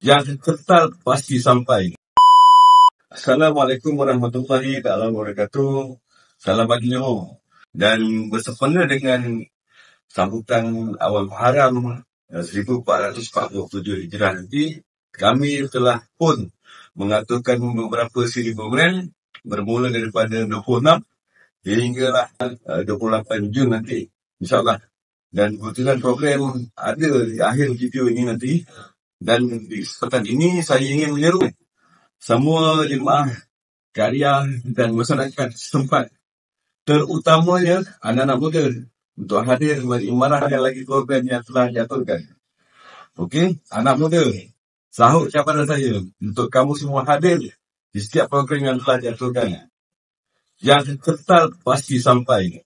Yang kekal pasti sampai. Assalamualaikum warahmatullahi wabarakatuh. Salam pagi Johor. Dan bersempena dengan sambutan awal Muharram 1447 Hijrah nanti, kami telah pun mengaturkan beberapa siri program bermula daripada 26 hinggalah 28 Jun nanti, insyaAllah. Dan kebetulan program ada di akhir video ini nanti. Dan di kesempatan ini saya ingin menyeru semua jemaah karya dan masyarakat setempat, terutamanya anak-anak muda, untuk hadir berimarah yang lagi program yang telah diaturkan. Okey, anak muda, sahut cabaran saya untuk kamu semua hadir di setiap program yang telah diaturkan. Yang kekal pasti sampai.